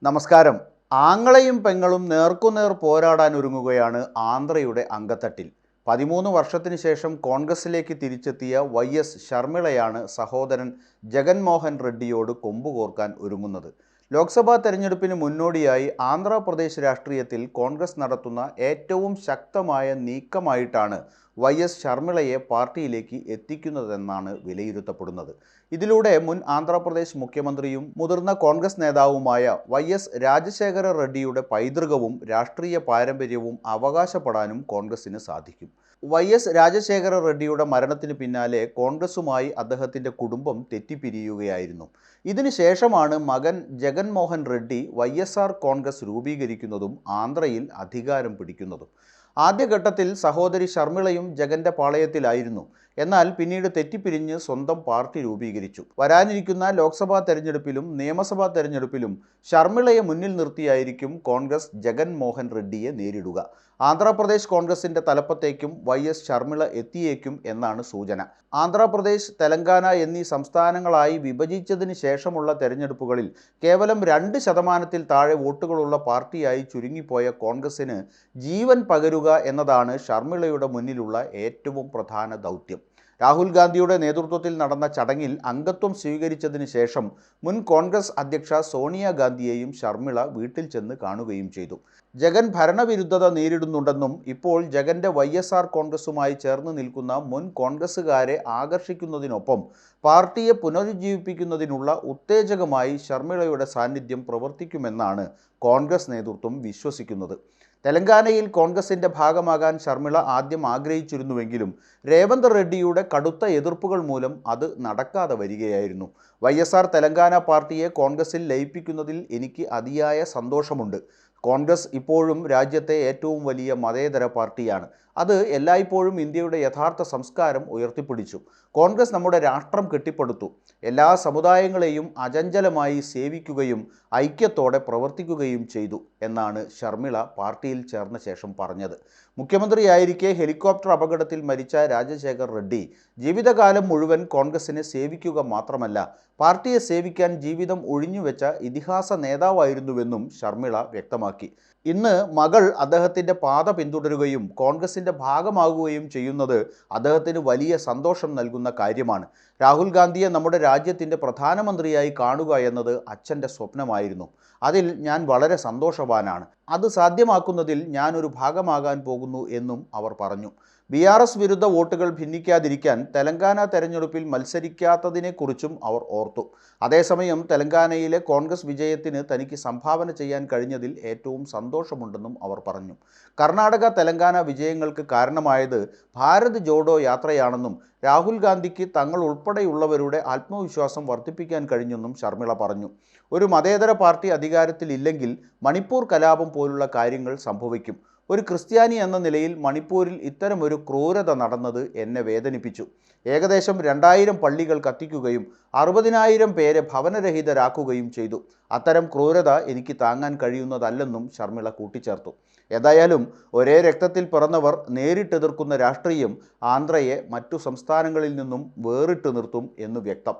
നമസ്കാരം. ആങ്ങളെയും പെങ്ങളും നേർക്കുനേർ പോരാടാൻ ഒരുങ്ങുകയാണ് ആന്ധ്രയുടെ അങ്കത്തട്ടിൽ. 13 വർഷത്തിന് ശേഷം കോൺഗ്രസിലേക്ക് തിരിച്ചെത്തിയ YS ശർമിളയാണ് സഹോദരൻ ജഗൻമോഹൻ റെഡ്ഡിയോട് കൊമ്പുകോർക്കാൻ ഒരുങ്ങുന്നത്. ലോക്സഭാ തെരഞ്ഞെടുപ്പിന് മുന്നോടിയായി ആന്ധ്രാപ്രദേശ് രാഷ്ട്രീയത്തിൽ കോൺഗ്രസ് നടത്തുന്ന ഏറ്റവും ശക്തമായ നീക്കമായിട്ടാണ് YS ശർമിളയെ പാർട്ടിയിലേക്ക് എത്തിക്കുന്നതെന്നാണ് വിലയിരുത്തപ്പെടുന്നത്. ഇതിലൂടെ മുൻ ആന്ധ്രാപ്രദേശ് മുഖ്യമന്ത്രിയും മുതിർന്ന കോൺഗ്രസ് നേതാവുമായ YS രാജശേഖര റെഡ്ഡിയുടെ പൈതൃകവും രാഷ്ട്രീയ പാരമ്പര്യവും അവകാശപ്പെടാനും കോൺഗ്രസിന് സാധിക്കും. YS രാജശേഖര റെഡ്ഡിയുടെ മരണത്തിന് പിന്നാലെ കോൺഗ്രസുമായി അദ്ദേഹത്തിൻ്റെ കുടുംബം തെറ്റിപ്പിരിയുകയായിരുന്നു. ഇതിനു ശേഷമാണ് മകൻ ജഗൻമോഹൻ റെഡ്ഡി YSR കോൺഗ്രസ് രൂപീകരിക്കുന്നതും ആന്ധ്രയിൽ അധികാരം പിടിക്കുന്നതും. ആദ്യഘട്ടത്തിൽ സഹോദരി ശർമിളയും ജഗന്റെ പാളയത്തിലായിരുന്നു. എന്നാൽ പിന്നീട് തെറ്റിപ്പിരിഞ്ഞ് സ്വന്തം പാർട്ടി രൂപീകരിച്ചു. വരാനിരിക്കുന്ന ലോക്സഭാ തെരഞ്ഞെടുപ്പിലും നിയമസഭാ തെരഞ്ഞെടുപ്പിലും ശർമിളയെ മുന്നിൽ നിർത്തിയായിരിക്കും കോൺഗ്രസ് ജഗൻമോഹൻ റെഡ്ഡിയെ നേരിടുക. ആന്ധ്രാപ്രദേശ് കോൺഗ്രസിന്റെ തലപ്പത്തേക്കും YS ശർമിള എത്തിയേക്കും എന്നാണ് സൂചന. ആന്ധ്രാപ്രദേശ്, തെലങ്കാന എന്നീ സംസ്ഥാനങ്ങളായി വിഭജിച്ചതിന് ശേഷമുള്ള തെരഞ്ഞെടുപ്പുകളിൽ കേവലം 2% താഴെ വോട്ടുകളുള്ള പാർട്ടിയായി ചുരുങ്ങിപ്പോയ കോൺഗ്രസിന് ജീവൻ പകരുക എന്നതാണ് ശർമിളയുടെ മുന്നിലുള്ള ഏറ്റവും പ്രധാന ദൗത്യം. രാഹുൽ ഗാന്ധിയുടെ നേതൃത്വത്തിൽ നടന്ന ചടങ്ങിൽ അംഗത്വം സ്വീകരിച്ചതിന് ശേഷം മുൻ കോൺഗ്രസ് അധ്യക്ഷ സോണിയാഗാന്ധിയെയും ശർമിള വീട്ടിൽ ചെന്ന് കാണുകയും ചെയ്തു. ജഗൻ ഭരണവിരുദ്ധത നേരിടുന്നുണ്ടെന്നും ഇപ്പോൾ ജഗന്റെ YSR കോൺഗ്രസുമായി ചേർന്ന് നിൽക്കുന്ന മുൻ കോൺഗ്രസുകാരെ ആകർഷിക്കുന്നതിനൊപ്പം പാർട്ടിയെ പുനരുജ്ജീവിപ്പിക്കുന്നതിനുള്ള ഉത്തേജകമായി ശർമിളയുടെ സാന്നിധ്യം പ്രവർത്തിക്കുമെന്നാണ് കോൺഗ്രസ് നേതൃത്വം വിശ്വസിക്കുന്നത്. തെലങ്കാനയിൽ കോൺഗ്രസിൻ്റെ ഭാഗമാകാൻ ശർമിള ആദ്യം ആഗ്രഹിച്ചിരുന്നുവെങ്കിലും രേവന്ത് റെഡ്ഡിയുടെ കടുത്ത എതിർപ്പുകൾ മൂലം അത് നടക്കാതെ വരികയായിരുന്നു. YSR തെലങ്കാന പാർട്ടിയെ കോൺഗ്രസിൽ ലയിപ്പിക്കുന്നതിൽ എനിക്ക് അതിയായ സന്തോഷമുണ്ട്. കോൺഗ്രസ് ഇപ്പോഴും രാജ്യത്തെ ഏറ്റവും വലിയ മതേതര പാർട്ടിയാണ്. അത് എല്ലായ്പ്പോഴും ഇന്ത്യയുടെ യഥാർത്ഥ സംസ്കാരം ഉയർത്തിപ്പിടിച്ചു. കോൺഗ്രസ് നമ്മുടെ രാഷ്ട്രം കെട്ടിപ്പടുത്തു. എല്ലാ സമുദായങ്ങളെയും അചഞ്ചലമായി സേവിക്കുകയും ഐക്യത്തോടെ പ്രവർത്തിക്കുകയും ചെയ്തു എന്നാണ് ശർമിള പാർട്ടിയിൽ ചേർന്ന ശേഷം പറഞ്ഞത്. മുഖ്യമന്ത്രിയായിരിക്കെ ഹെലികോപ്റ്റർ അപകടത്തിൽ മരിച്ച രാജശേഖർ റെഡ്ഡി ജീവിതകാലം മുഴുവൻ കോൺഗ്രസിനെ സേവിക്കുക മാത്രമല്ല, പാർട്ടിയെ സേവിക്കാൻ ജീവിതം ഒഴിഞ്ഞുവെച്ച ഇതിഹാസ നേതാവായിരുന്നുവെന്നും ശർമിള വ്യക്തമാക്കി. ഇന്ന് മകൾ അദ്ദേഹത്തിൻ്റെ പാത പിന്തുടരുകയും കോൺഗ്രസിൻ്റെ ഭാഗമാകുകയും ചെയ്യുന്നത് അദ്ദേഹത്തിന് വലിയ സന്തോഷം നൽകുന്ന കാര്യമാണ്. രാഹുൽ ഗാന്ധിയെ നമ്മുടെ രാജ്യത്തിൻ്റെ പ്രധാനമന്ത്രിയായി കാണുക എന്നത് അച്ഛൻ്റെ സ്വപ്നമായിരുന്നു. അതിൽ ഞാൻ വളരെ സന്തോഷവാനാണ്. അത് സാധ്യമാക്കുന്നതിൽ ഞാനൊരു ഭാഗമാകാൻ പോകുന്നു എന്നും അവർ പറഞ്ഞു. BRS വിരുദ്ധ വോട്ടുകൾ ഭിന്നിക്കാതിരിക്കാൻ തെലങ്കാന തെരഞ്ഞെടുപ്പിൽ മത്സരിക്കാത്തതിനെക്കുറിച്ചും അവർ ഓർത്തു. അതേസമയം തെലങ്കാനയിലെ കോൺഗ്രസ് വിജയത്തിന് തനിക്ക് സംഭാവന ചെയ്യാൻ കഴിഞ്ഞതിൽ ഏറ്റവും സന്തോഷമുണ്ടെന്നും അവർ പറഞ്ഞു. കർണാടക, തെലങ്കാന വിജയങ്ങൾക്ക് കാരണമായത് ഭാരത് ജോഡോ യാത്രയാണെന്നും രാഹുൽ ഗാന്ധിക്ക് തങ്ങൾ ഉൾപ്പെടെയുള്ളവരുടെ ആത്മവിശ്വാസം വർദ്ധിപ്പിക്കാൻ കഴിഞ്ഞെന്നും ശർമിള പറഞ്ഞു. ഒരു മതേതര പാർട്ടി അധികാരത്തിലില്ലെങ്കിൽ മണിപ്പൂർ കലാപം പോലുള്ള കാര്യങ്ങൾ സംഭവിക്കും. ഒരു ക്രിസ്ത്യാനി എന്ന നിലയിൽ മണിപ്പൂരിൽ ഇത്തരമൊരു ക്രൂരത നടന്നത് എന്നെ വേദനിപ്പിച്ചു. ഏകദേശം 2000 പള്ളികൾ കത്തിക്കുകയും 60,000 പേരെ ഭവനരഹിതരാക്കുകയും ചെയ്തു. അത്തരം ക്രൂരത എനിക്ക് താങ്ങാൻ കഴിയുന്നതല്ലെന്നും ശർമിള കൂട്ടിച്ചേർത്തു. ഏതായാലും ഒരേ രക്തത്തിൽ പിറന്നവർ നേരിട്ടെതിർക്കുന്ന രാഷ്ട്രീയം ആന്ധ്രയെ മറ്റു സംസ്ഥാനങ്ങളിൽ നിന്നും വേറിട്ട് നിർത്തും എന്ന് വ്യക്തം.